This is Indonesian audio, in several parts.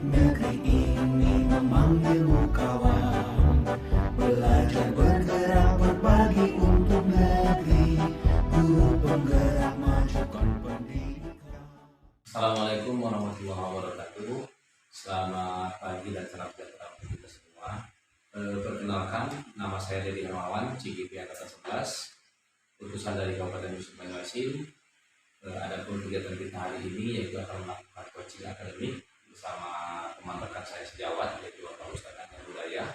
Negeri ini memanggilmu kawan, belajar bergerak berbagi untuk negeri, guru penggerak majukan pendidikan. Assalamualaikum warahmatullahi wabarakatuh. Selamat pagi dan salam sejahtera untuk kita semua. Perkenalkan, nama saya Dedi Hermawan, CGP Angkatan 11, utusan dari Kabupaten Musi Banyuasin. Adapun kegiatan kita hari ini yaitu akan melakukan coaching akademik bersama teman rekan saya sejawat, yaitu Bapak Ustadz Anwar Budaya,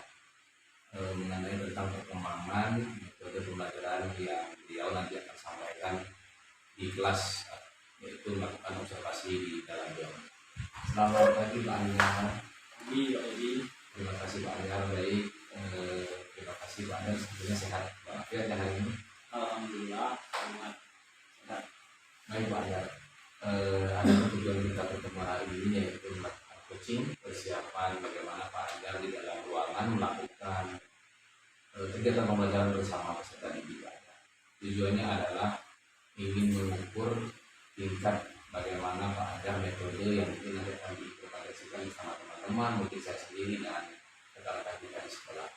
mengenai tentang perkembangan metode pembelajaran yang beliau nanti akan sampaikan di kelas, yaitu melakukan observasi di dalam jam. Selamat pagi Pak Anyar. Terima kasih Pak Anyar. Baik, terima kasih Pak Anyar. Sebenarnya sehat Pak ya hari ini. Alhamdulillah sangat sehat. Baik Pak Anyar. Ada tujuan kita pertemuan hari ini yaitu melakukan coaching, persiapan bagaimana Pak Anyar di dalam ruangan melakukan kegiatan pembelajaran bersama peserta didik. Tujuannya adalah ingin mengukur tingkat bagaimana Pak Anyar metode yang mungkin nanti akan diimplementasikan bersama teman-teman, mungkin saya sendiri dan rekan-rekan kita di sekolah.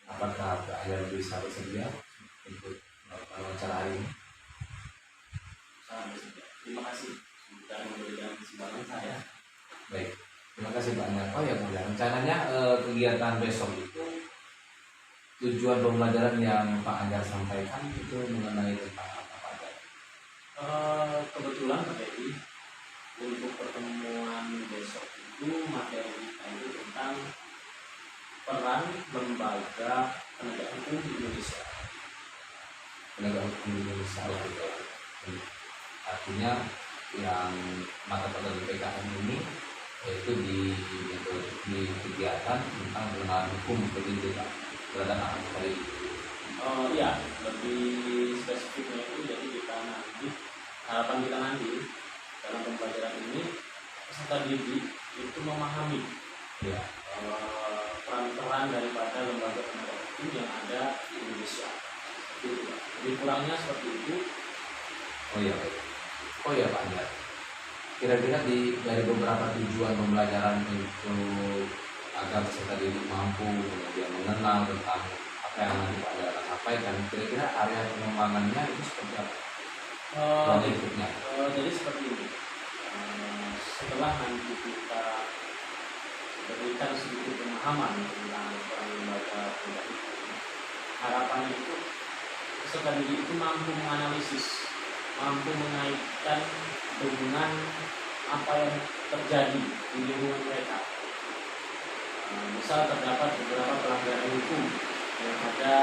Apakah Pak Anyar bisa bersedia untuk melakukan wawancara hari ini? Sangat bersedia. Terima kasih sudah memberikan kesempatan saya. Baik, terima kasih Pak Anyar. Oh ya Pak Anyar, rencananya kegiatan besok itu tujuan pembelajaran yang Pak Anyar sampaikan itu mengenai tentang apa Pak Anyar? Kebetulan Pak Dedi, untuk pertemuan besok itu materi kita itu tentang peran lembaga penegak hukum di Indonesia. Penegak hukum di Indonesia. Artinya yang mata pelajaran PKN ini yaitu di kegiatan tentang pengenalan hukum pendidikan terhadap anak tadi. Iya, lebih spesifiknya itu jadi kita nanti harapan kita nanti dalam pembelajaran ini peserta didik itu memahami Ya. peran-peran daripada lembaga penegak hukum yang ada di Indonesia. Lebih kurangnya seperti itu. Oh iya baik. Oh iya Pak Anyar. Kira-kira dari beberapa tujuan pembelajaran itu agar peserta didik mampu kemudian mengenal tentang apa yang nanti Pak Anyar akan sampaikan, kira-kira area pengembangannya itu seperti apa? Berikutnya. Jadi seperti ini. Setelah nanti kita berikan sedikit pemahaman tentang peran lembaga penegak hukum, harapannya itu peserta didik itu mampu menganalisis, mampu mengaitkan dengan apa yang terjadi di lingkungan mereka. Misal terdapat beberapa pelanggaran hukum yang ada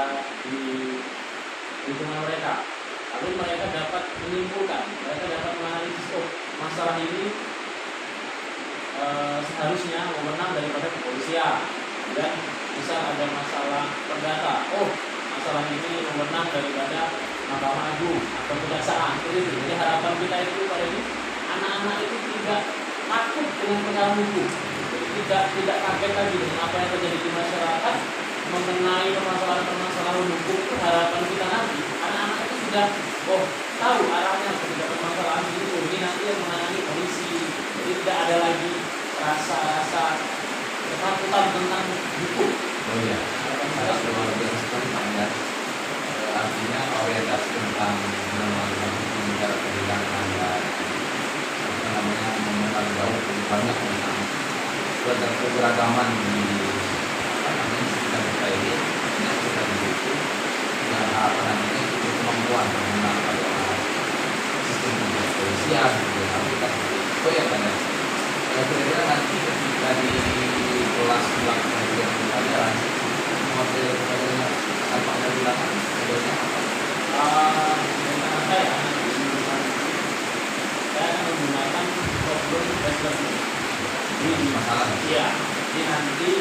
di lingkungan mereka, lalu mereka dapat menyimpulkan, mereka dapat menganalisis, oh masalah ini seharusnya wewenang daripada kepolisian, dan misal ada masalah perdata, oh masalah ini wewenang daripada Mahkamah Agung atau Kejaksaan. Jadi harapan kita itu pada ini anak-anak itu tidak takut dengan penegakan hukum, jadi tidak kaget lagi dengan apa yang terjadi di masyarakat mengenai permasalahan hukum. Itu harapan kita nanti anak-anak itu sudah tahu arahnya ketika permasalahan ini nanti yang menangani polisi. Jadi tidak ada lagi rasa ketakutan tentang hukum. Oh iya. Saya luar biasa sekali Pak Anyar. Artinya orientasi tentang mengenal hukum negara kebijakan dan mengenal jauh lebih banyak tentang keberagaman di sekitar kita ini kita begitu dengan harapan itu kemampuan mengenal bagaimana sistem kepolisian dengan kita. Oh ya Pak Anyar. Kira-kira nanti ketika di kelas melakukan kegiatan pembelajaran model pembelajaran apa yang dilakukan modelnya apa? Rencana saya akan menggunakan problem based learning. Jadi Masalah. Iya, jadi nanti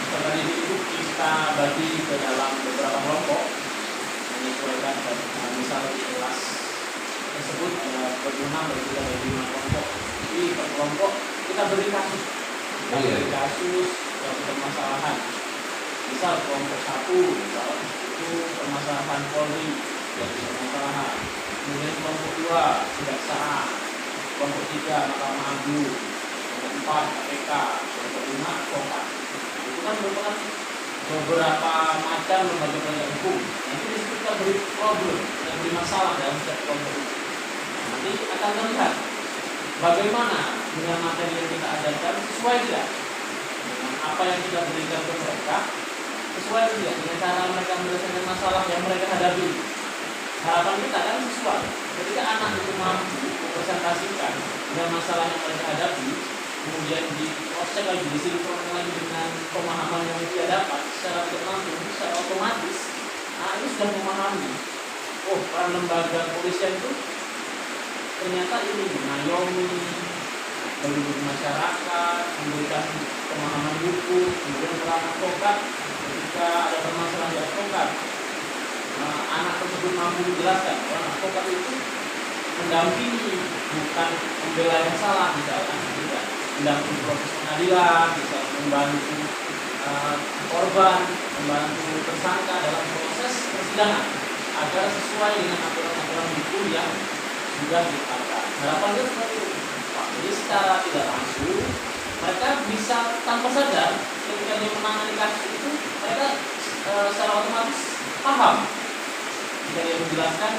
setelah itu kita bagi ke dalam beberapa kelompok menyesuaikan. Misal di kelas tersebut ada berguna bagi dari 5 kelompok. Jadi per kelompok kita beri kasus, beri kasus yang permasalahan. Misal kelompok 1 misal itu permasalahan Polri, permasalahan. Kemudian kelompok 2 Kejaksaan, kelompok 3 Mahkamah Agung, keempat KPK, kelompok 5 advokat. Itu kan merupakan beberapa macam lembaga penegak hukum. Nanti disebutkan beri problem dan beri masalah dalam setiap kelompok itu. Nanti akan terlihat bagaimana dengan materi yang kita ajarkan sesuai tidak dengan apa yang kita berikan ke mereka, sesuai tidak dengan cara mereka menyelesaikan masalah yang mereka hadapi. Harapan kita kan sesuai. Ketika anak itu mampu mempresentasikan dengan masalah yang mereka hadapi, kemudian diproses lagi, disinkronkan lagi dengan pemahaman yang dia dapat secara tidak langsung, secara otomatis, nah itu sudah memahami. Oh, peran lembaga kepolisian itu ternyata ini mengayomi, melindungi masyarakat, memberikan pemahaman hukum, kemudian peran advokat ketika ada permasalahan di advokat. Anak tersebut mampu menjelaskan bahwa advokat itu mendampingi, bukan membela yang salah, misalkan tidak mendampingi proses pengadilan, bisa membantu korban, membantu tersangka dalam proses persidangan agar sesuai dengan aturan-aturan hukum yang sudah ditetapkan. Harapannya seperti itu. Jadi secara tidak langsung mereka bisa tanpa sadar ketika dia menangani kasus itu mereka secara otomatis paham. Jika dia menjelaskan,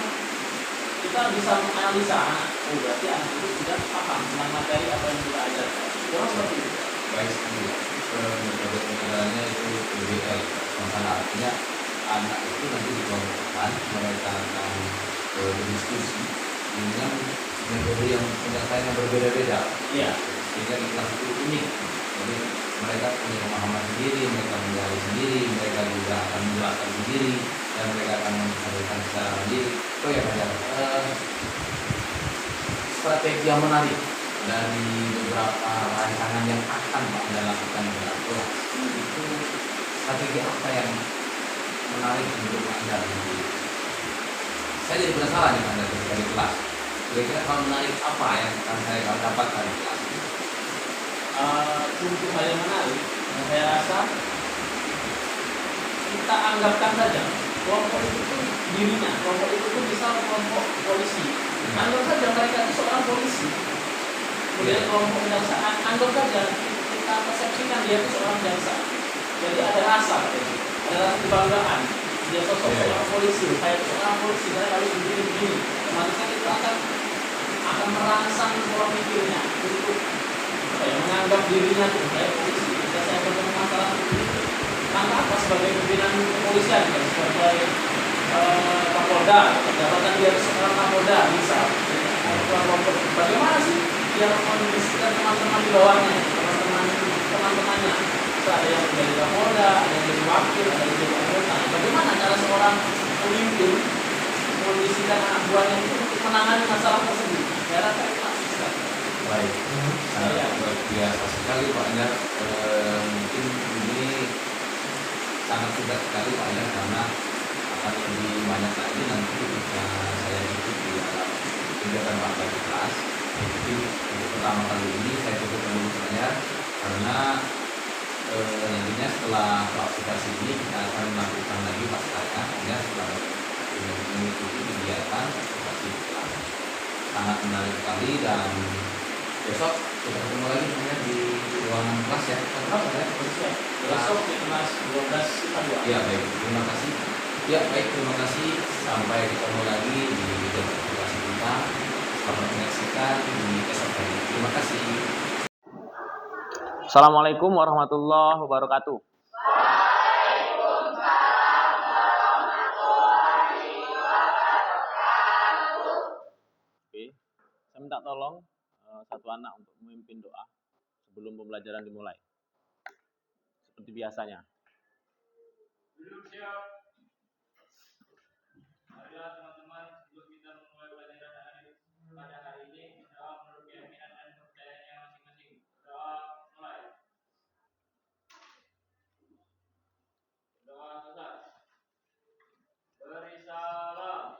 kita bisa menganalisa oh berarti anak itu sudah paham tentang materi apa yang kita ajarkan. Jangan seperti itu. Baik, metode pengenalannya itu lebih masalah, artinya anak itu nanti dikelompokkan, mereka akan berdiskusi dengan metode yang penyampaian yang berbeda-beda. Iya. Sehingga di kelas itu unik. Jadi mereka punya pemahaman sendiri, mereka menggali sendiri, mereka juga akan menjelaskan sendiri, dan mereka akan menyampaikan secara mandiri. Itu ya banyak strategi yang menarik dari beberapa rancangan yang akan Pak Anda lakukan di dalam kelas. Itu strategi apa yang menarik untuk Pak Anda? Saya jadi penasaran nih Pak Anda dari kelas. Kira-kira kalau menarik apa yang akan saya dapatkan di kelas? Untuk hal yang menarik, saya rasa kita anggapkan saja kelompok itu pun dirinya, kelompok itu pun bisa kelompok polisi. Anggap saja mereka itu seorang polisi. Kemudian kelompok kejaksaan, anggap saja kita persepsikan dia itu seorang jaksa. Jadi ada rasa kebanggaan. Dia sosok seorang polisi, saya itu seorang polisi, saya harus begini. Otomatis kita akan merangsang pola pikirnya untuk menganggap dirinya sebagai polisi. Jika saya bertemu masalah seperti itu, maka apa sebagai pimpinan kepolisian, sebagai Kapolda, jabatan dia seorang Kapolda, misal, bagaimana sih dia mengisikan teman-teman di bawahnya, teman-temannya, ada yang menjadi Kapolda, ada yang jadi wakil, ada yang jadi anggota. Bagaimana cara seorang pemimpin mengisikan anak buahnya itu untuk menangani masalah tersebut? Saya rasa itu masih bisa. Baik, sangat luar biasa sekali Pak Anda. Mungkin ini sangat singkat sekali Pak Anda, karena akan lebih banyak lagi nanti ketika saya ikut di dalam kegiatan Pak Anda di kelas. Jadi untuk pertama kali ini saya cukup dulu saja, karena nantinya setelah klasifikasi ini kita akan melakukan lagi pascanya ya, setelah mengikuti kegiatan klasifikasi di kelas. Sangat menarik sekali, dan besok kita ketemu lagi sebenarnya di ruangan kelas ya. Kenapa ya? Besok di kelas 12 kita dua. Ya baik, terima kasih. Ya baik, terima kasih. Sampai ketemu lagi di video klasifikasi kita. Selamat menyaksikan di esok hari. Terima kasih. Assalamualaikum warahmatullahi wabarakatuh. Oke, saya minta tolong satu anak untuk memimpin doa sebelum pembelajaran dimulai. Seperti biasanya. Marilah teman-teman, sebelum kita memulai pelajaran pada hari ini, berdoa menurut keyakinan dan kepercayaannya masing-masing. Doa mulai. Doa Ustaz. Beri salam.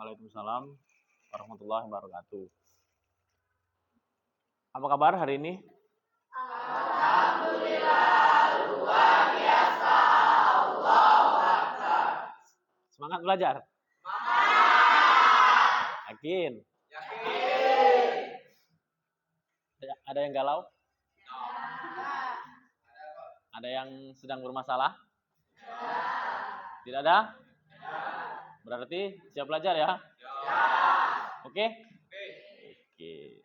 Waalaikumsalam warahmatullahi wabarakatuh. Apa kabar hari ini? Semangat belajar. Yakin? Ada yang galau? Ada yang sedang bermasalah? Tidak ada? Berarti siap belajar ya? Oke? Oke.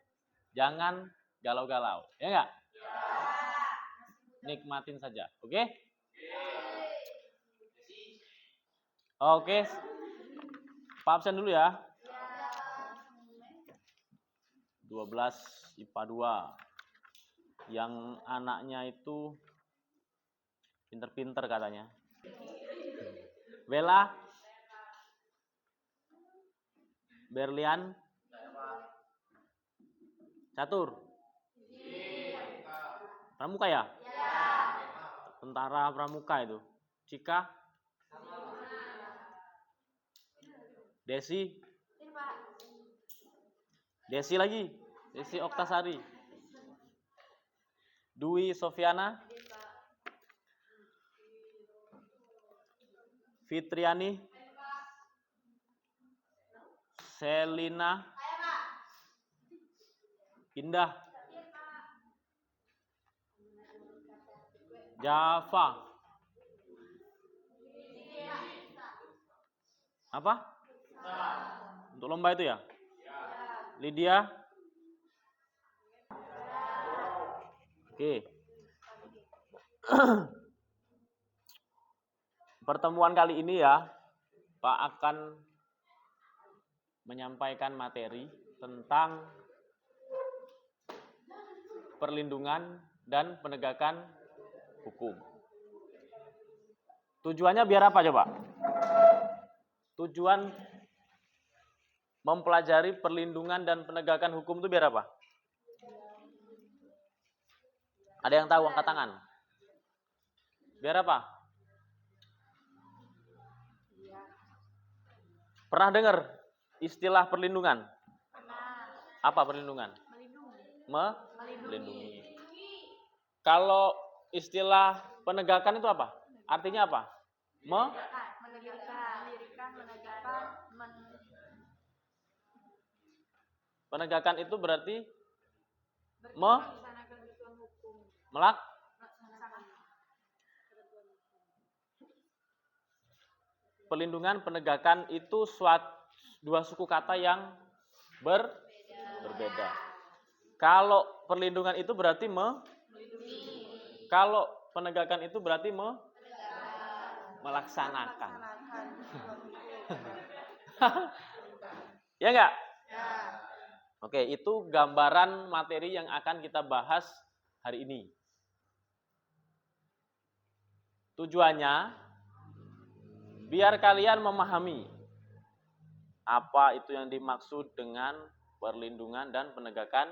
Jangan galau-galau, ya enggak? Nikmatin saja, oke? Oke. Pak absen dulu ya. 12 IPA 2. Yang anaknya itu pinter-pinter katanya. Bella, Berlian, Catur, Pramuka ya? Tentara Pramuka itu. Cika, Desi, Desi lagi, Desi Oktasari, Dwi Sofiana, Fitriani, Selina, Indah, Java, apa? Untuk lomba itu ya? Lydia. Oke. Pertemuan kali ini ya, Pak akan menyampaikan materi tentang perlindungan dan penegakan hukum. Tujuannya biar apa coba? Tujuan mempelajari perlindungan dan penegakan hukum itu biar apa? Ada yang tahu, angkat tangan. Biar apa? Pernah dengar istilah perlindungan? Apa perlindungan? Melindungi. Kalau istilah penegakan itu apa? Artinya apa? Penegakan itu berarti Perlindungan, penegakan itu dua suku kata yang berbeda. Kalau perlindungan itu berarti kalau penegakan itu berarti melaksanakan. Ya enggak? Oke, itu gambaran materi yang akan kita bahas hari ini. Tujuannya biar kalian memahami apa itu yang dimaksud dengan perlindungan dan penegakan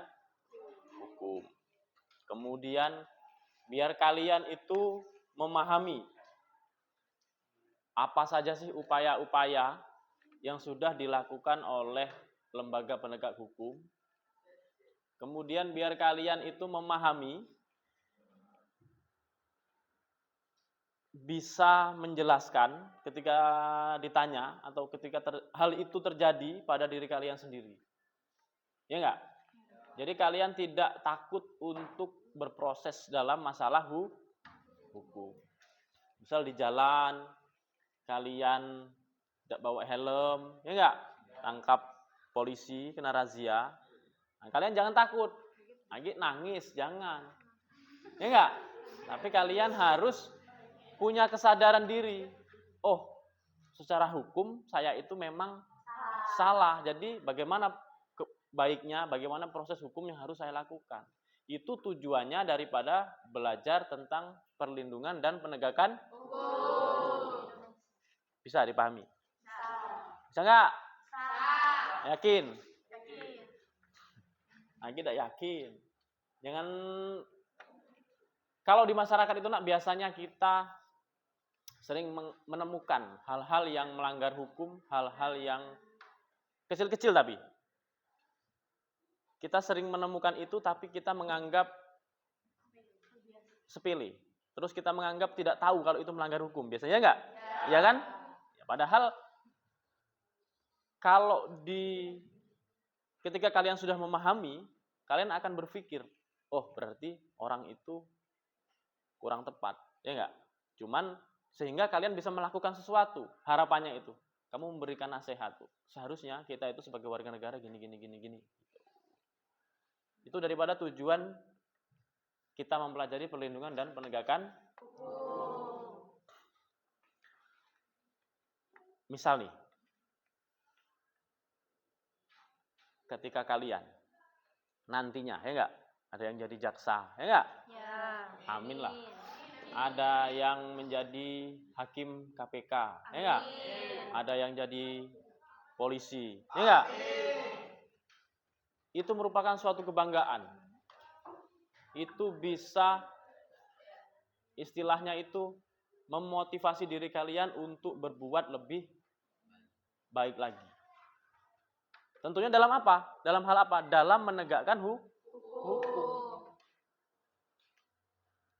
hukum. Kemudian biar kalian itu memahami apa saja sih upaya-upaya yang sudah dilakukan oleh lembaga penegak hukum. Kemudian biar kalian itu memahami, bisa menjelaskan ketika ditanya atau ketika hal itu terjadi pada diri kalian sendiri. Ya enggak? Jadi kalian tidak takut untuk berproses dalam masalah hukum. Misal di jalan kalian tidak bawa helm, ya enggak? Tangkap polisi, kena razia. Nah, kalian jangan takut. Lagi nangis, jangan. Ya enggak? Tapi kalian harus punya kesadaran diri. Oh, secara hukum saya itu memang salah. Jadi bagaimana baiknya, bagaimana proses hukum yang harus saya lakukan. Itu tujuannya daripada belajar tentang perlindungan dan penegakan hukum. Bisa dipahami? Bisa nggak? Yakin? Lagi tidak yakin. Jangan. Kalau di masyarakat itu biasanya kita sering menemukan hal-hal yang melanggar hukum, hal-hal yang kecil-kecil tapi. Kita sering menemukan itu tapi kita menganggap sepele. terus kita menganggap tidak tahu kalau itu melanggar hukum. Biasanya enggak? Ya kan? Ya, padahal kalau ketika kalian sudah memahami, kalian akan berpikir, oh berarti orang itu kurang tepat. Ya enggak? Cuman sehingga kalian bisa melakukan sesuatu. Harapannya itu, kamu memberikan nasihat. Seharusnya kita itu sebagai warga negara gini. Itu daripada tujuan kita mempelajari perlindungan dan penegakan. Misal nih, ketika kalian nantinya, ya enggak, ada yang jadi jaksa, ya enggak? Ya. Amin lah. Ada yang menjadi hakim KPK, ya enggak? Ada yang jadi polisi, ya enggak? Itu merupakan suatu kebanggaan. Itu bisa istilahnya itu memotivasi diri kalian untuk berbuat lebih baik lagi. Tentunya dalam apa? Dalam hal apa? Dalam menegakkan hukum.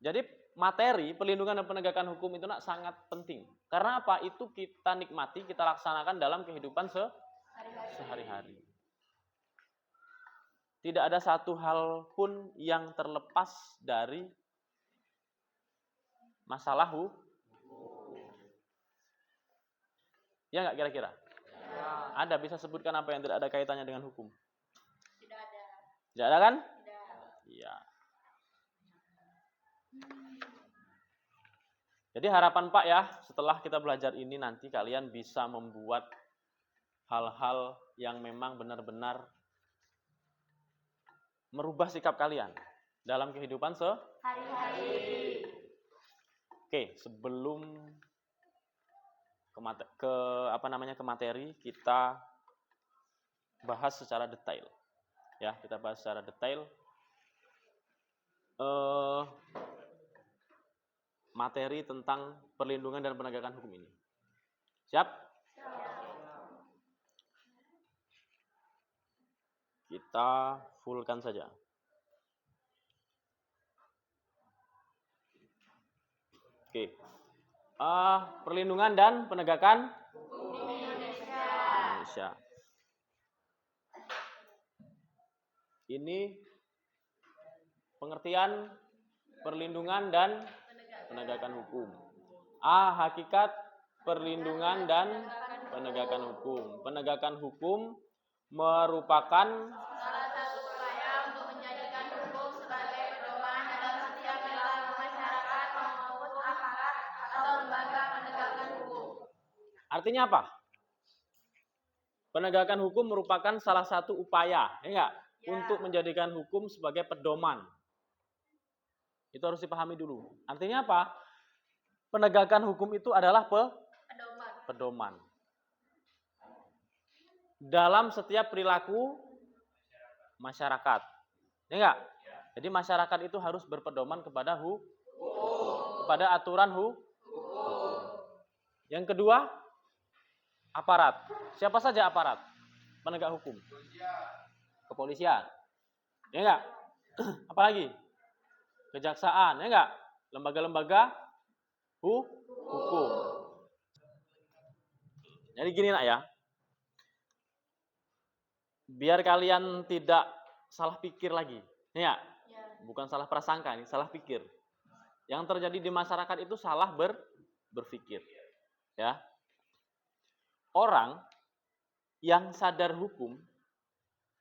Jadi materi perlindungan dan penegakan hukum itu sangat penting. Karena apa? Itu kita nikmati, kita laksanakan dalam kehidupan sehari-hari. Tidak ada satu hal pun yang terlepas dari masalah hukum. Ya nggak kira-kira? Ya. Ada, bisa sebutkan apa yang tidak ada kaitannya dengan hukum? Tidak ada. Tidak ada kan? Tidak. Iya. Jadi harapan Pak ya, setelah kita belajar ini nanti kalian bisa membuat hal-hal yang memang benar-benar merubah sikap kalian dalam kehidupan Hari-hari. Oke, sebelum ke materi, kita bahas secara detail. Ya, kita bahas secara detail materi tentang perlindungan dan penegakan hukum ini. Siap? Kita fullkan saja. Oke. Perlindungan dan penegakan hukum Indonesia. Ini pengertian perlindungan dan penegakan hukum. Hakikat perlindungan dan penegakan hukum. Penegakan hukum merupakan Salah satu upaya untuk menjadikan hukum sebagai pedoman dalam setiap perilaku masyarakat maupun aparat atau lembaga penegakkan hukum. Artinya apa? Penegakan hukum merupakan salah satu upaya, ya enggak? Ya. Untuk menjadikan hukum sebagai pedoman. Itu harus dipahami dulu. Artinya apa? Penegakan hukum itu adalah pedoman. Dalam setiap perilaku masyarakat. Ya enggak? Jadi masyarakat itu harus berpedoman kepada kepada aturan hukum. Yang kedua, aparat. Siapa saja aparat penegak hukum? Kepolisian. Ya enggak? Apalagi? Kejaksaan, ya enggak? Lembaga-lembaga hukum. Jadi gini nak ya. Biar kalian tidak salah pikir lagi. Ya. Bukan salah prasangka, ini salah pikir. Yang terjadi di masyarakat itu salah berpikir. Ya. Orang yang sadar hukum,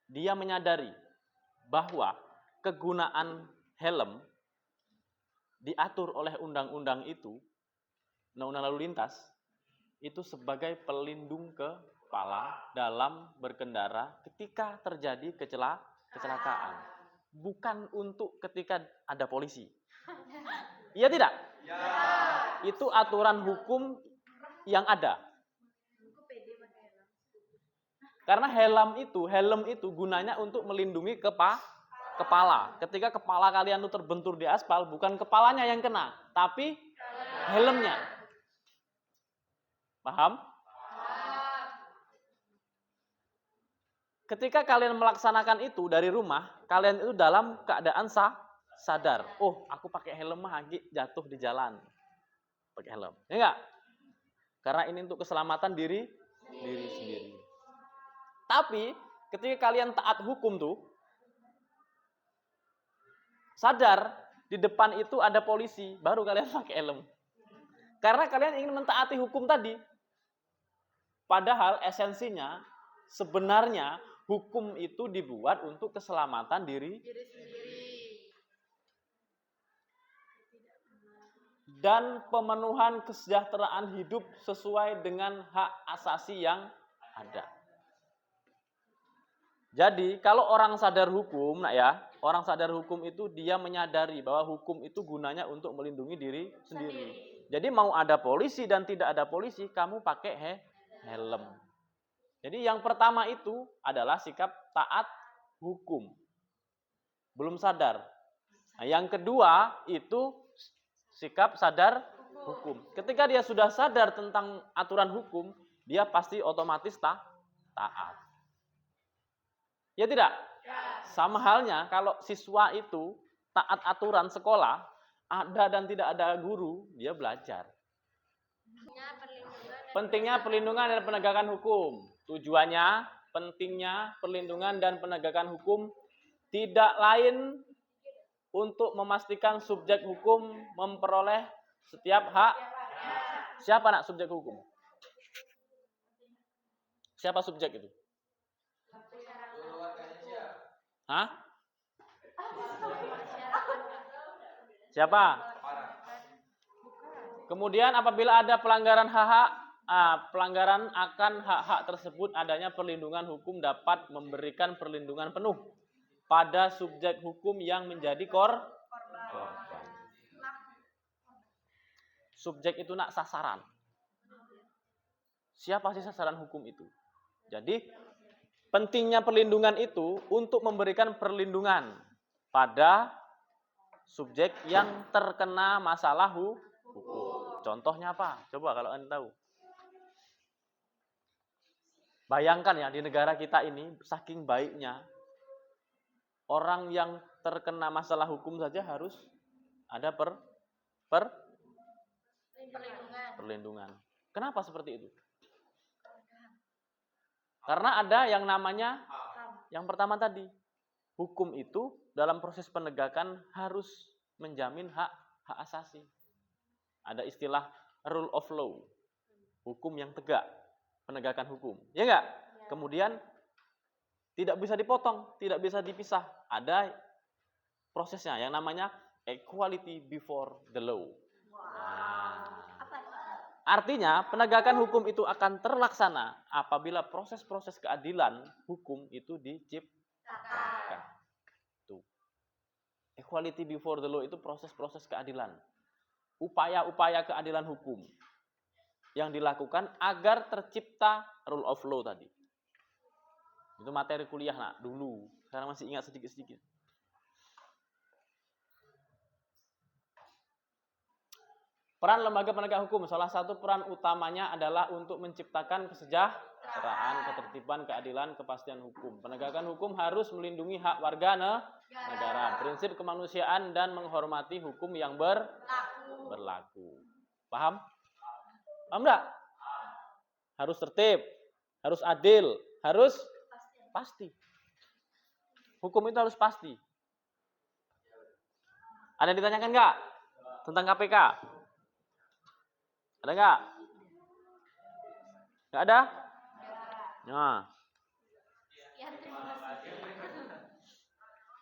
dia menyadari bahwa kegunaan helm diatur oleh undang-undang itu, undang-undang lalu lintas, itu sebagai pelindung kepala dalam berkendara ketika terjadi kecelakaan. Bukan untuk ketika ada polisi. Iya tidak? Ya. Itu aturan hukum yang ada. Karena helm itu gunanya untuk melindungi kepala. Ketika kepala kalian itu terbentur di aspal, bukan kepalanya yang kena, tapi helmnya. Paham? Ketika kalian melaksanakan itu dari rumah, kalian itu dalam keadaan sadar, oh aku pakai helm mah jatuh di jalan. Pakai helm. Ya enggak? Karena ini untuk keselamatan diri sendiri. Tapi ketika kalian taat hukum tuh, sadar di depan itu ada polisi, baru kalian pakai helm. Karena kalian ingin mentaati hukum tadi. Padahal esensinya sebenarnya hukum itu dibuat untuk keselamatan diri dan pemenuhan kesejahteraan hidup sesuai dengan hak asasi yang ada. Jadi kalau orang sadar hukum, orang sadar hukum itu dia menyadari bahwa hukum itu gunanya untuk melindungi diri sendiri. Jadi mau ada polisi dan tidak ada polisi, kamu pakai helm. Jadi yang pertama itu adalah sikap taat hukum. Belum sadar. Nah, yang kedua itu sikap sadar hukum. Ketika dia sudah sadar tentang aturan hukum, dia pasti otomatis taat. Ya tidak? Sama halnya kalau siswa itu taat aturan sekolah, ada dan tidak ada guru, dia belajar. Pentingnya perlindungan dan penegakan hukum. Tujuannya, pentingnya perlindungan dan penegakan hukum tidak lain untuk memastikan subjek hukum memperoleh setiap hak. Siapa nak subjek hukum? Siapa subjek itu? Hah? Siapa? Kemudian apabila ada pelanggaran pelanggaran akan hak-hak tersebut, adanya perlindungan hukum dapat memberikan perlindungan penuh pada subjek hukum yang menjadi korban. Subjek itu nak sasaran. Siapa sih sasaran hukum itu? Jadi pentingnya perlindungan itu untuk memberikan perlindungan pada subjek yang terkena masalah hukum. Contohnya apa? Coba kalau Anda tahu. Bayangkan ya, di negara kita ini saking baiknya, orang yang terkena masalah hukum saja harus ada perlindungan. Kenapa seperti itu? Karena ada yang namanya, yang pertama tadi, hukum itu dalam proses penegakan harus menjamin hak asasi. Ada istilah rule of law, hukum yang tegak, penegakan hukum. Ya enggak? Kemudian tidak bisa dipotong, tidak bisa dipisah. Ada prosesnya yang namanya equality before the law. Artinya penegakan hukum itu akan terlaksana apabila proses-proses keadilan hukum itu diciptakan. Tuh. Equality before the law itu proses-proses keadilan. Upaya-upaya keadilan hukum yang dilakukan agar tercipta rule of law tadi. Itu materi kuliah nak dulu. Sekarang masih ingat sedikit-sedikit. Peran lembaga penegak hukum, salah satu peran utamanya adalah untuk menciptakan kesejahteraan, ketertiban, keadilan, kepastian hukum. Penegakan hukum harus melindungi hak warga negara, prinsip kemanusiaan, dan menghormati hukum yang berlaku. Paham? Paham enggak? Harus tertib, harus adil, harus pasti. Hukum itu harus pasti. Ada yang ditanyakan enggak tentang KPK? Ada enggak? Enggak ada? Nah.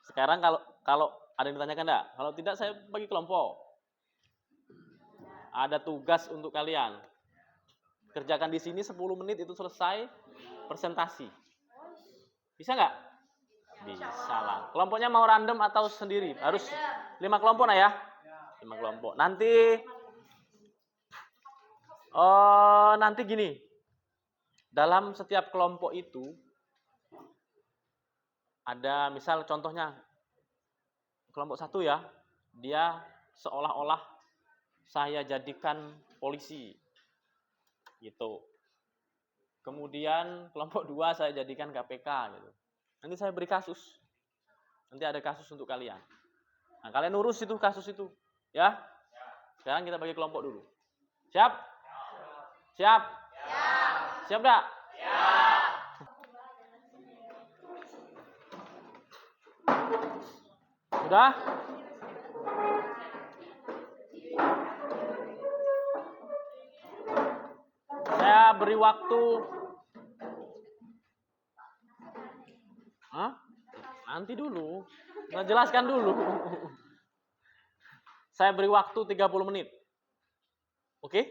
Sekarang kalau ada yang ditanyakan enggak? Kalau tidak saya bagi kelompok. Ada tugas untuk kalian. Kerjakan di sini 10 menit itu selesai presentasi. Bisa enggak? Bisa lah. Kelompoknya mau random atau sendiri? Harus 5 kelompok nah ya? 5 kelompok. Nanti gini, dalam setiap kelompok itu ada misal contohnya kelompok 1 ya, dia seolah-olah saya jadikan polisi gitu. Kemudian kelompok 2 saya jadikan KPK gitu. Nanti saya beri kasus. Nanti ada kasus untuk kalian. Nah, kalian urus itu kasus itu, ya. Sekarang kita bagi kelompok dulu. Siap? Siap? Siap enggak? Sudah? Saya beri waktu. Hah? Nanti dulu. Menjelaskan dulu. Saya beri waktu 30 menit. Oke?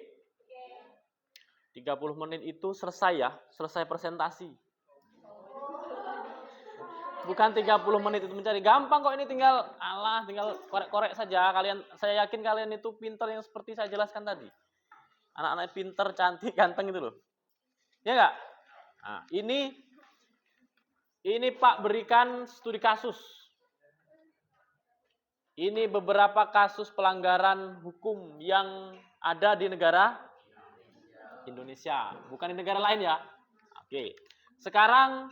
30 menit itu selesai ya, selesai presentasi. Bukan 30 menit itu mencari. Gampang kok ini, tinggal korek-korek saja. Saya yakin kalian itu pintar yang seperti saya jelaskan tadi. Anak-anak pintar, cantik, ganteng itu loh. Ya enggak? Nah, ini Pak berikan studi kasus. Ini beberapa kasus pelanggaran hukum yang ada di negara Indonesia, bukan di negara lain ya. Oke. Sekarang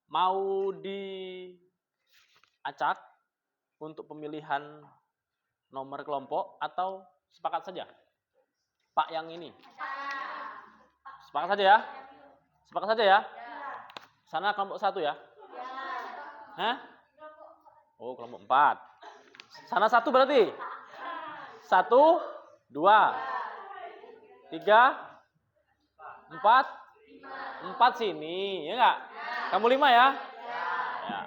mau diacak untuk pemilihan nomor kelompok atau sepakat saja? Pak yang ini. Sepakat saja ya? Sepakat saja ya? Sana kelompok 1 ya? Hah? Oh, kelompok 4. Sana 1 berarti? 1, 2, 3, 4. 4 sini, ya enggak? Kamu 5 ya? Ya.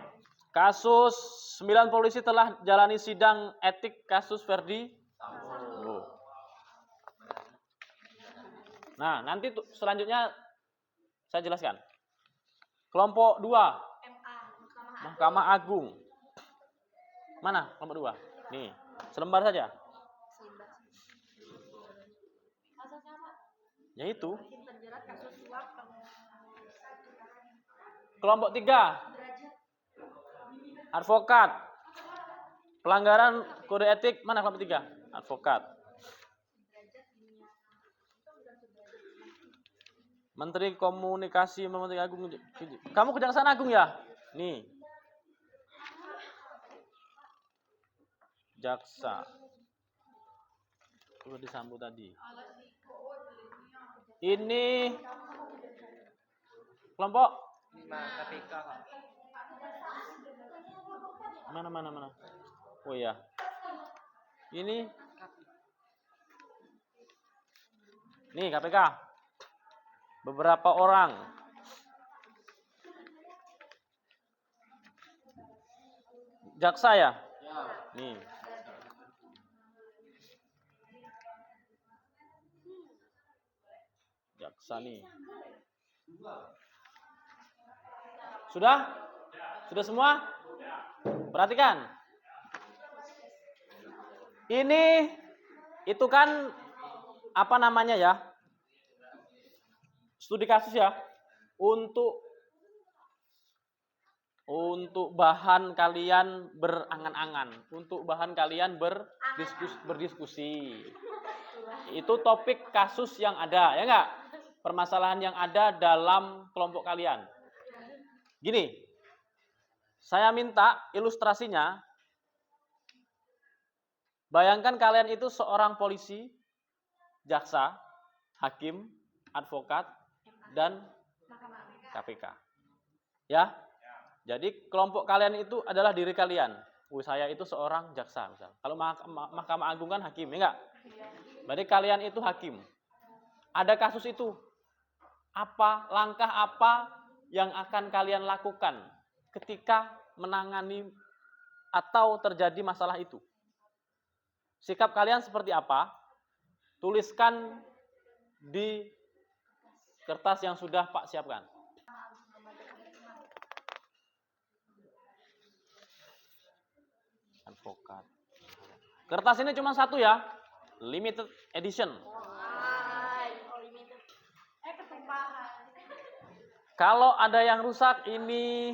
Kasus 9 polisi telah jalani sidang etik kasus Ferdi Sambo. Nah, nanti selanjutnya saya jelaskan. Kelompok 2, Mahkamah Agung. Mana kelompok 2? Nih, selembar saja. Ya itu. Kelompok 3, advokat. Pelanggaran kode etik, mana kelompok 3? Advokat. Menteri Komunikasi, Menteri Agung. Kamu Kejaksaan Agung ya? Nih. Jaksa. Sudah disambut tadi. Ini kelompok 5 KPK. mana. Oh iya. Ini nih KPK. Beberapa orang. Jaksa ya? Nih. Jaksa nih. Sudah? Sudah semua? Perhatikan. Ini itu kan apa namanya ya? Studi kasus ya. Untuk bahan kalian berangan-angan, untuk bahan kalian berdiskusi. Itu topik kasus yang ada, ya enggak? Permasalahan yang ada dalam kelompok kalian. Gini, saya minta ilustrasinya. Bayangkan kalian itu seorang polisi, jaksa, hakim, advokat, dan KPK. Ya? Jadi kelompok kalian itu adalah diri kalian. Saya itu seorang jaksa, misal. Kalau Mahkamah Agung kan hakim, ya enggak? Berarti kalian itu hakim. Ada kasus itu. Langkah apa yang akan kalian lakukan ketika menangani atau terjadi masalah itu? Sikap kalian seperti apa? Tuliskan di kertas yang sudah Pak siapkan. Advokat. Kertas ini cuma 1 ya. Limited edition. Kalau ada yang rusak ini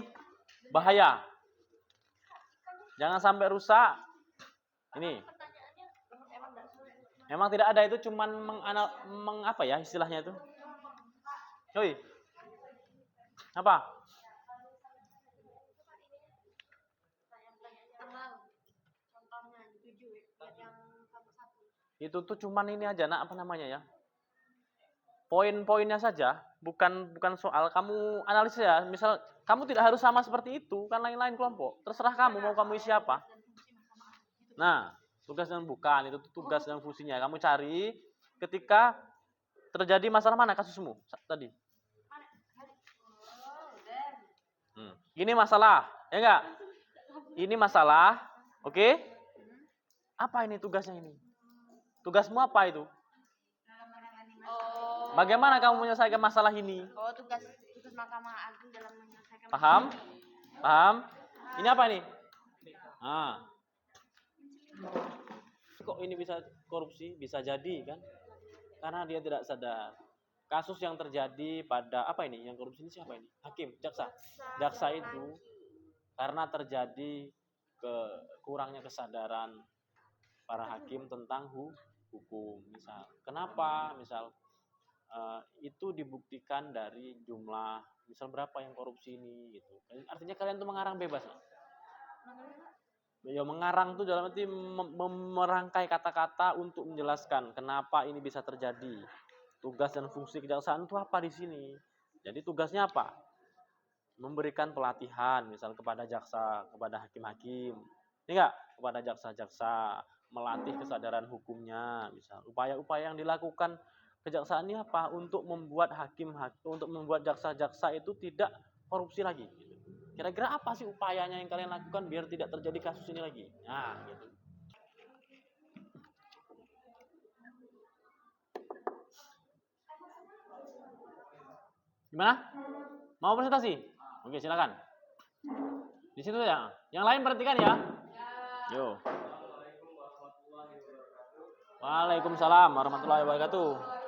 bahaya. Jangan sampai rusak. Ini. Memang tidak ada, itu cuman apa ya istilahnya itu? Yoi. Apa? Itu tuh cuman ini aja, nak, apa namanya ya? Poin-poinnya saja, bukan soal kamu analisis ya. Misal kamu tidak harus sama seperti itu, kan lain-lain kelompok. Terserah kamu mau kamu isi apa. Nah, tugas dan bukan itu tuh tugas dan fungsinya. Kamu cari ketika terjadi masalah mana kasusmu tadi. Ini masalah, ya enggak? Ini masalah, oke? Apa ini tugasnya ini? Tugasmu apa itu? Bagaimana kamu menyelesaikan masalah ini? Oh, tugas Mahkamah Agung dalam menyelesaikan. Paham? Paham? Ini apa ini? Ah. Kok ini bisa korupsi? Bisa jadi kan? Karena dia tidak sadar. Kasus yang terjadi pada apa ini? Yang korupsi ini siapa ini? Hakim, jaksa. Jaksa itu karena terjadi kurangnya kesadaran para hakim tentang hukum. Misal, kenapa? Misal itu dibuktikan dari jumlah, misal berapa yang korupsi ini gitu. Artinya kalian tuh mengarang bebas. Ya, mengarang tuh dalam arti merangkai kata-kata untuk menjelaskan kenapa ini bisa terjadi. Tugas dan fungsi kejaksaan itu apa di sini? Jadi tugasnya apa? Memberikan pelatihan misal kepada jaksa, kepada hakim-hakim. Ini enggak? Kepada jaksa-jaksa, melatih kesadaran hukumnya, misal. Upaya-upaya yang dilakukan kejaksaan ini apa? Untuk membuat untuk membuat jaksa-jaksa itu tidak korupsi lagi. Kira-kira apa sih upayanya yang kalian lakukan biar tidak terjadi kasus ini lagi? Nah, gitu. Gimana? Mau presentasi? Oke, silakan. Di situ ya. Yang lain perhatikan ya. Yo. Waalaikumsalam warahmatullahi wabarakatuh.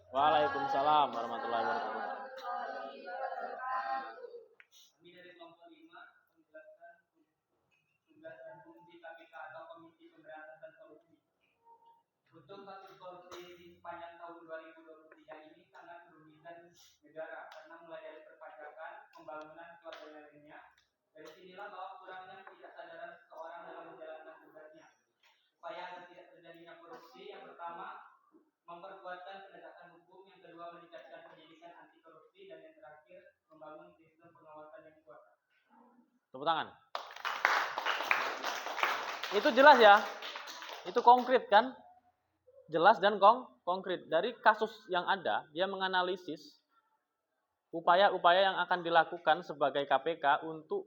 Waalaikumsalam warahmatullahi wabarakatuh. Kami dari kelompok 5 menjelaskan tugas dan fungsi KPK atau Komisi Pemberantasan Korupsi. Untuk kasus korupsi di sepanjang tahun 2023 ini sangat merugikan negara karena mulai dari perpajakan, pembangunan, keluarga lainnya. Dari sinilah bahwa kurangnya ketidaksadaran seseorang dalam menjalankan tugasnya. Upaya agar tidak terjadinya korupsi yang pertama memperkuatkan penegakan hukum, yang kedua meningkatkan pendidikan anti korupsi, dan yang terakhir membangun sistem pengawasan yang kuat. Tepuk tangan. Itu jelas ya? Itu konkret kan? Jelas dan konkret. Dari kasus yang ada, dia menganalisis upaya-upaya yang akan dilakukan sebagai KPK untuk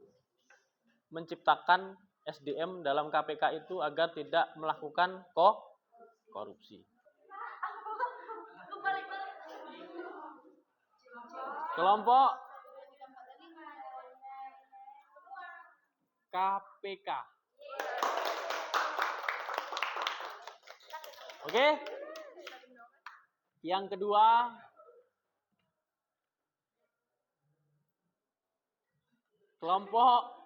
menciptakan SDM dalam KPK itu agar tidak melakukan korupsi. Kelompok KPK. Oke? Yang kedua, kelompok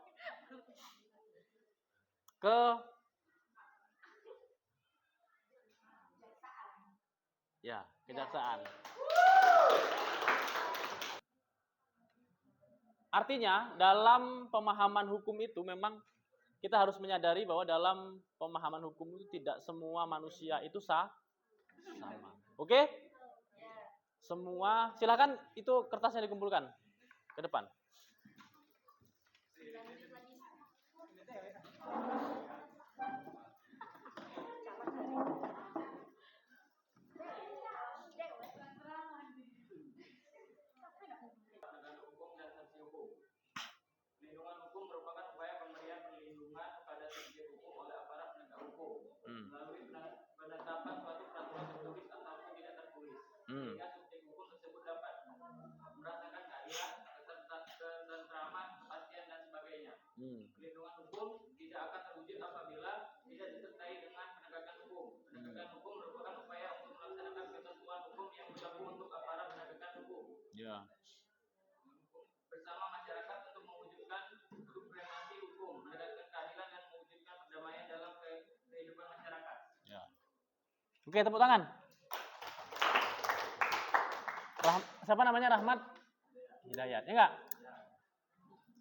kejaksaan. Artinya dalam pemahaman hukum itu memang kita harus menyadari bahwa dalam pemahaman hukum itu tidak semua manusia itu sama. Oke? Semua, silakan itu kertasnya dikumpulkan ke depan. Perlindungan hukum merupakan upaya pemberian perlindungan kepada subjek hukum oleh aparat penegak hukum melalui penetapan suatu peraturan tertulis ataupun tidak tertulis, sehingga subjek hukum tersebut dapat merasakan keadilan, ketentraman, kepastian dan sebagainya. Perlindungan hukum tidak akan terwujud apabila Oke, tepuk tangan. Siapa namanya? Rahmat Hidayat, ya enggak?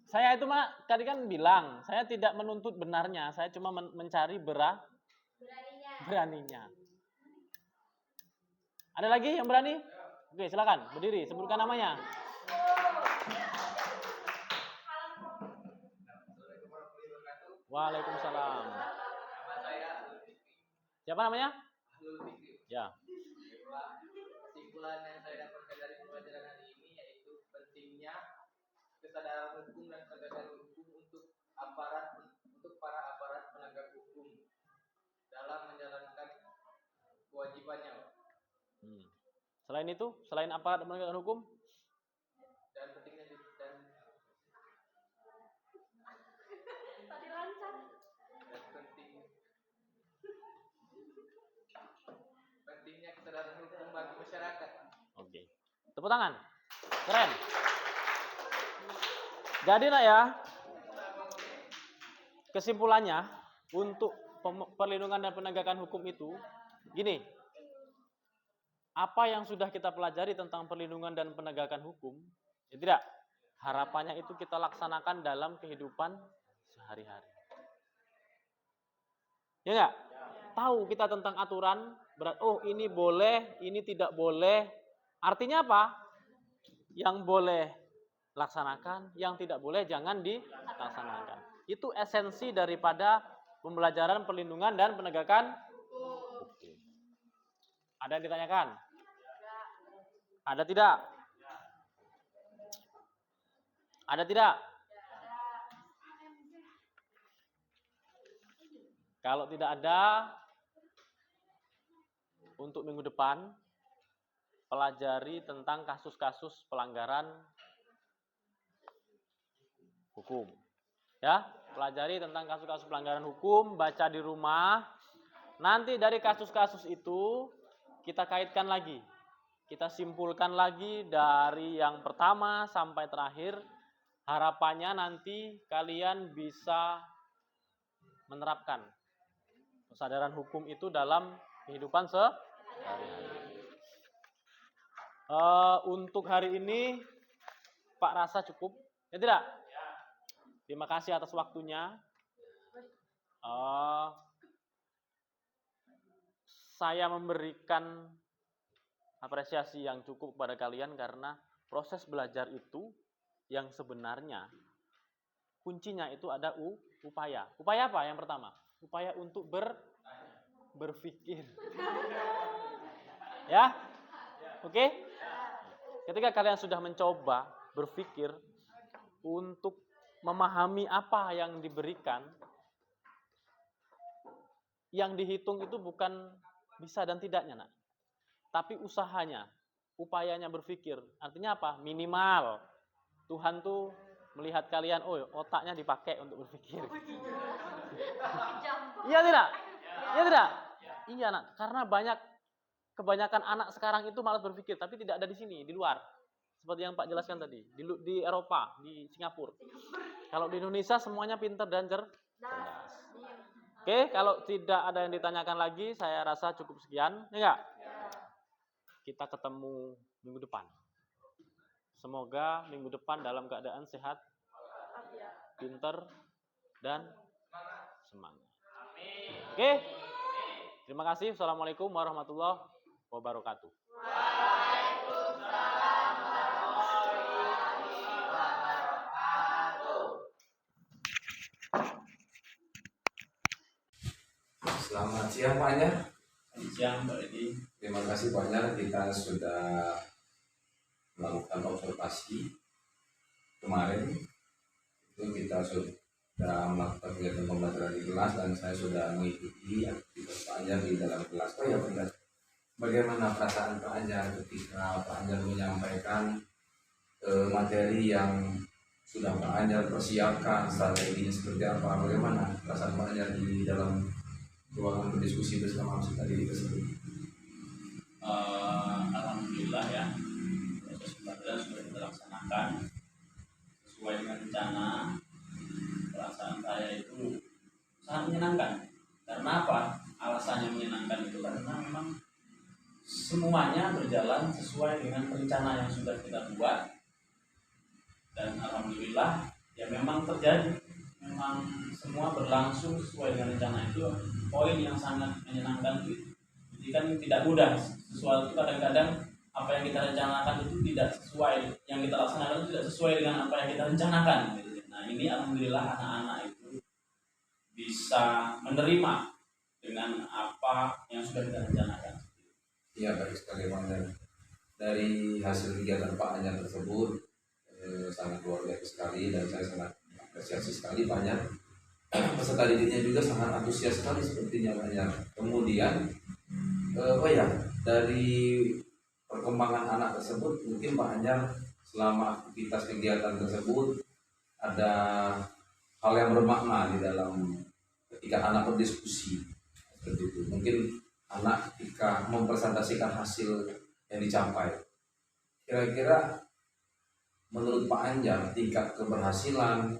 Saya itu tadi kan bilang, saya tidak menuntut benarnya, saya cuma mencari beraninya. Ada lagi yang berani? Oke, silakan berdiri, sebutkan namanya. Waalaikumsalam. Nama saya Ahlul Fikri. Siapa namanya? Ahlul Fikri. Ya. Kesimpulan yang saya dapatkan dari pembelajaran hari ini yaitu pentingnya kesadaran hukum dan penegakan hukum untuk para aparat penegak hukum dalam menjalankan kewajibannya. Selain itu, selain aparat penegakan hukum, Dan pentingnya dan Tadi lancar. pentingnya kesadaran hukum bagi masyarakat. oke. Tepuk tangan. Keren. Jadi nak ya, kesimpulannya untuk perlindungan dan penegakan hukum itu gini. Apa yang sudah kita pelajari tentang perlindungan dan penegakan hukum, ya tidak. Harapannya itu kita laksanakan dalam kehidupan sehari-hari. Ya enggak? Tahu kita tentang aturan, oh ini boleh, ini tidak boleh. Artinya apa? Yang boleh laksanakan, yang tidak boleh jangan dilaksanakan. Itu esensi daripada pembelajaran perlindungan dan penegakan hukum. Ada yang ditanyakan? Ada tidak? Ada tidak? Kalau tidak ada, untuk minggu depan pelajari tentang kasus-kasus pelanggaran hukum. Ya, pelajari tentang kasus-kasus pelanggaran hukum, baca di rumah. Nanti dari kasus-kasus itu kita kaitkan lagi. Kita simpulkan lagi dari yang pertama sampai terakhir. Harapannya nanti kalian bisa menerapkan kesadaran hukum itu dalam kehidupan sehari-hari. Untuk hari ini Pak rasa cukup, ya tidak? Terima kasih atas waktunya. Saya memberikan apresiasi yang cukup kepada kalian karena proses belajar itu yang sebenarnya kuncinya itu ada upaya. Upaya apa yang pertama? Upaya untuk berpikir. Ya? Oke? Ketika kalian sudah mencoba berpikir untuk memahami apa yang diberikan, yang dihitung itu bukan bisa dan tidaknya, nak. Tapi usahanya, upayanya berpikir. Artinya apa? Minimal Tuhan tuh melihat kalian, oh otaknya dipakai untuk berpikir. Iya tidak? Iya tidak? Iya nak, karena kebanyakan anak sekarang itu malas berpikir, tapi tidak ada di sini, di luar. Seperti yang Pak jelaskan tadi, di Eropa, di Singapura. Kalau di Indonesia semuanya pintar dan cerdas. Oke, kalau tidak ada yang ditanyakan lagi, saya rasa cukup sekian, ya enggak? Kita ketemu minggu depan. Semoga minggu depan dalam keadaan sehat, pintar, dan semangat. Oke, terima kasih. Assalamualaikum warahmatullahi wabarakatuh. Selamat siang Pak Anjar. Selamat siang Mbak Edi. Terima kasih Pak Anjar, kita sudah melakukan observasi kemarin. Itu kita sudah melakukan kegiatan pembelajaran di kelas dan saya sudah mengikuti aktivitas Pak Anjar di dalam kelas. Oh ya Pak, bagaimana perasaan Pak Anjar ketika Pak Anjar menyampaikan materi yang sudah Pak Anjar persiapkan, strateginya seperti apa? Bagaimana perasaan Pak Anjar di dalam ruangan berdiskusi bersama tadi tersebut? Alhamdulillah ya, proses pembelajaran sudah kita laksanakan sesuai dengan rencana. Perasaan saya itu sangat menyenangkan. Karena apa? Alasannya menyenangkan itu karena memang semuanya berjalan sesuai dengan rencana yang sudah kita buat, dan alhamdulillah ya memang terjadi, memang semua berlangsung sesuai dengan rencana. Itu poin yang sangat menyenangkan itu. Jadi kan tidak mudah sesuatu, kadang-kadang apa yang kita rencanakan itu tidak sesuai, yang kita laksanakan itu tidak sesuai dengan apa yang kita rencanakan gitu. Nah ini alhamdulillah anak-anak itu bisa menerima dengan apa yang sudah kita rencanakan. Iya, baik sekali Bang. Dan dari hasil kegiatan Pak Anyar tersebut sangat luar biasa sekali, dan saya sangat apresiasi sekali banyak peserta didiknya juga sangat antusias sekali sepertinya Pak Anyar. Kemudian dari perkembangan anak tersebut mungkin Pak Anyar selama aktivitas kegiatan tersebut ada hal yang bermakna di dalam ketika anak berdiskusi seperti itu. Mungkin anak ketika mempresentasikan hasil yang dicapai, kira-kira menurut Pak Anyar tingkat keberhasilan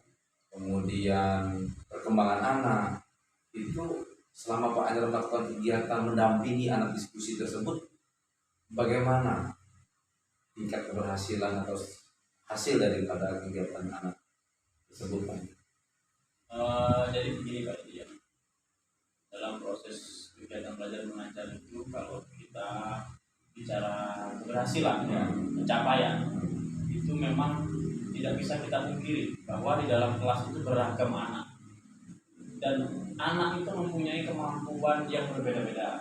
kemudian perkembangan anak itu selama Pak Anyar melakukan kegiatan mendampingi anak diskusi tersebut, bagaimana tingkat keberhasilan atau hasil daripada kegiatan anak tersebut Pak? Jadi begini Pak, ya. Dalam proses kegiatan belajar mengajar itu, kalau kita bicara keberhasilan ya, pencapaian itu memang tidak bisa kita pungkiri bahwa di dalam kelas itu beragam anak, dan anak itu mempunyai kemampuan yang berbeda-beda.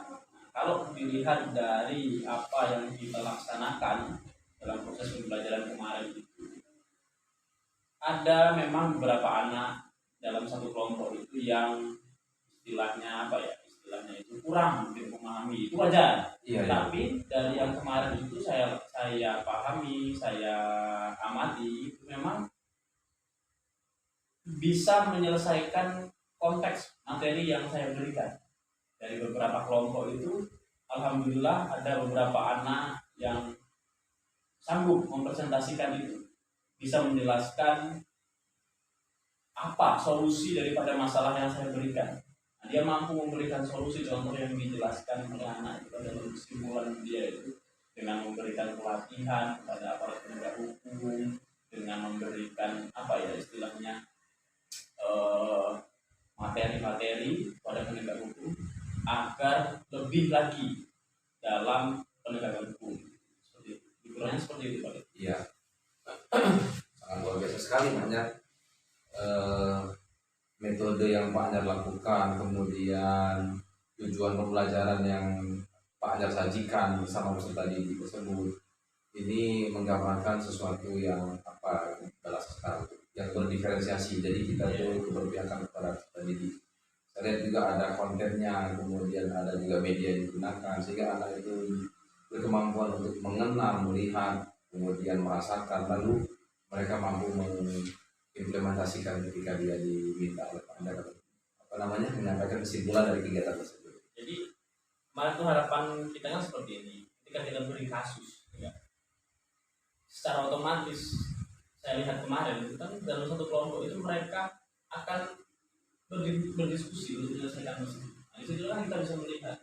Kalau dilihat dari apa yang kita laksanakan dalam proses pembelajaran kemarin itu, ada memang beberapa anak dalam satu kelompok itu yang istilahnya itu kurang mungkin memahami, itu wajar. Iya. Tapi dari yang kemarin itu saya pahami, saya amati, itu memang bisa menyelesaikan konteks materi yang saya berikan. Dari beberapa kelompok itu alhamdulillah ada beberapa anak yang sanggup mempresentasikan itu, bisa menjelaskan apa solusi daripada masalah yang saya berikan. Nah, dia mampu memberikan solusi, contoh yang dijelaskan oleh anak itu dalam kesimpulan dia itu dengan memberikan pelatihan kepada aparat penegak hukum, dengan memberikan materi-materi pada penegak hukum agar lebih lagi dalam penegakan hukum. Seperti itu Pak. Iya, sangat luar biasa sekali banyak metode yang Pak Anyar lakukan, kemudian tujuan pembelajaran yang Pak Anyar sajikan bersama peserta didik tersebut. Ini menggambarkan sesuatu yang yang berdiferensiasi. Jadi kita tuh keberpihakan kepada peserta didik. Saya lihat juga ada kontennya, kemudian ada juga media yang digunakan sehingga anak itu berkemampuan untuk mengenal, melihat, kemudian merasakan, lalu mereka mampu mengimplementasikan ketika dia diminta oleh Pak Anyar menyampaikan kesimpulan dari kegiatan tersebut. Jadi kemarin tuh harapan kita kan seperti ini, ketika kita beri kasus ya, secara otomatis saya lihat kemarin itu kan dalam satu kelompok itu mereka akan berdiskusi untuk menyelesaikan masalah. Nah, disitulah kita bisa melihat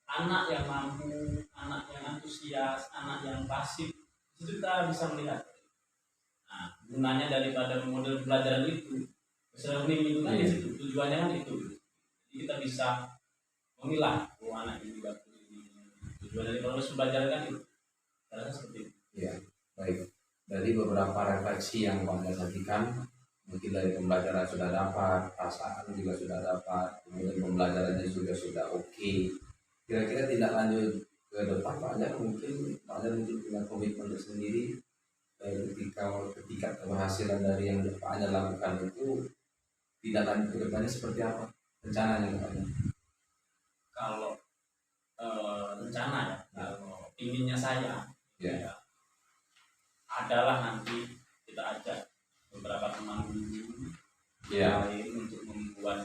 anak yang mampu, anak yang antusias, anak yang pasif, itu kita bisa melihat. Nah, gunanya daripada model pembelajaran itu, learning itu kan di situ, tujuannya kan itu. Jadi kita bisa memilah anak ini juga tujuan dari proses pembelajaran kan itu. Saya rasa seperti itu. Ya, baik. Dari beberapa refleksi yang Pak Anyar sajikan, mungkin dari pembelajaran sudah dapat, perasaan juga sudah dapat, kemudian pembelajarannya juga sudah oke. Kira-kira tidak lanjut ke depan Pak Anyar mungkin punya komitmen tersendiri ketika keberhasilan dari yang Pak Anyar lakukan itu tidak lanjut ke depannya seperti apa rencananya Pak Anyar? Kalau rencana kalau inginnya saya ya, adalah nanti kita ajak beberapa teman guru lain untuk membuat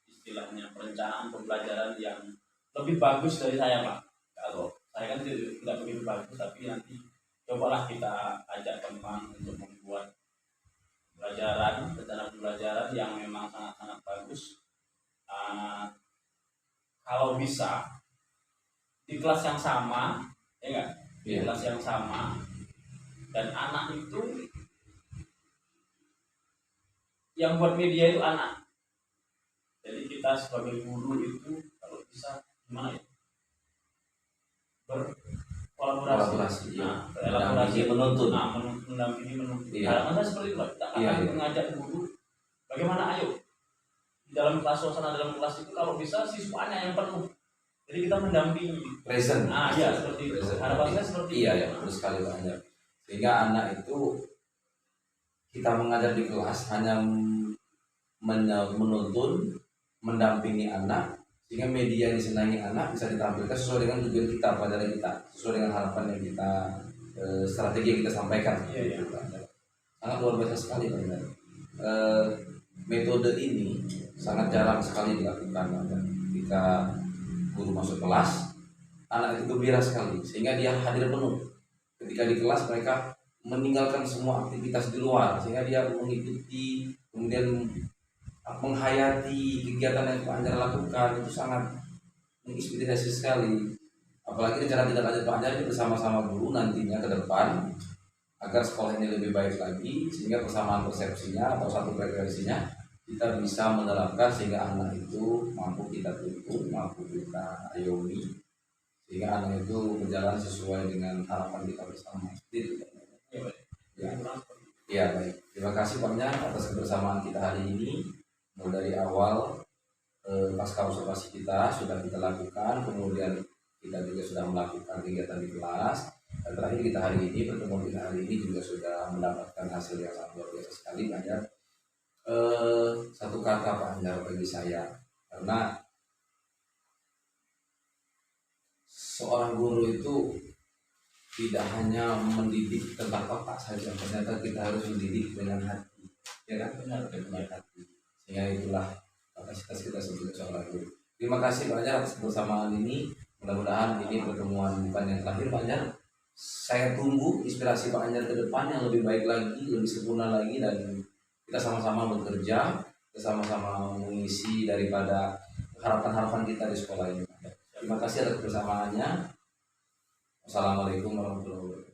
istilahnya perencanaan pembelajaran yang lebih bagus dari saya Pak. Kalau saya kan tidak begitu bagus, tapi nanti cobalah kita ajak teman untuk membuat rencana pembelajaran yang memang sangat-sangat bagus. Kalau bisa di kelas yang sama, ya enggak? Di Iya. kelas yang sama, dan anak itu yang buat media itu anak. Jadi kita sebagai guru itu kalau bisa gimana ya? Kolaborasi, iya. Nah, berelaborasi, Mendampingi, menuntun. nah, mendampingi, menuntun. Iya. Harapannya seperti itu, Pak. Kita akan Iya, iya. mengajak guru bagaimana ayo di dalam kelas, suasana dalam kelas itu kalau bisa siswanya yang penuh. Jadi kita mendampingi. Present. Iya seperti itu. Present. Harapan saya seperti Iya, itu. ya, betul sekali Pak Anjar. Sehingga anak itu kita mengajar di kelas hanya menuntun, mendampingi anak, sehingga media yang disenangi anak bisa ditampilkan sesuai dengan tujuan kita, pelajaran kita, sesuai dengan harapan yang kita strategi yang kita sampaikan. Iya, iya. Gitu, Pak Anjar. Sangat luar biasa sekali Pak Anjar. Metode ini sangat jarang sekali dilakukan Pak Anjar. Ketika guru masuk kelas, anak itu gembira sekali sehingga dia hadir penuh. Ketika di kelas mereka meninggalkan semua aktivitas di luar sehingga dia mengikuti, kemudian menghayati kegiatan yang Pak Anjar lakukan. Itu sangat menginspirasi sekali. Apalagi cara tidak lanjut Pak Anjar ini bersama-sama guru nantinya ke depan agar sekolah ini lebih baik lagi, sehingga persamaan persepsinya atau satu frekuensinya kita bisa menerapkan sehingga anak itu mampu kita tuntun, mampu kita ayomi, sehingga anak itu berjalan sesuai dengan harapan kita bersama. Itu. Ya. Ya, baik. Terima kasih Pak Anjar atas kebersamaan kita hari ini. Mulai dari awal pasca observasi kita sudah kita lakukan, kemudian kita juga sudah melakukan kegiatan di kelas, dan terakhir kita hari ini, pertemuan kita hari ini juga sudah mendapatkan hasil yang sangat luar biasa sekali Pak Anjar. Satu kata Pak Anjar bagi saya, karena seorang guru itu tidak hanya mendidik tentang otak saja, ternyata kita harus mendidik dengan hati, ya kan? Benar, dengan hati. Sehingga itulah kapasitas kita sebagai seorang guru. Terima kasih Pak Anjar atas kebersamaan ini. Mudah-mudahan ini pertemuan bukan yang terakhir Pak Anjar. Saya tunggu inspirasi Pak Anjar ke depan yang lebih baik lagi, lebih sempurna lagi, dan kita sama-sama bekerja, kita sama-sama mengisi daripada harapan-harapan kita di sekolah ini. Terima kasih atas kebersamaannya. Wassalamualaikum warahmatullahi wabarakatuh.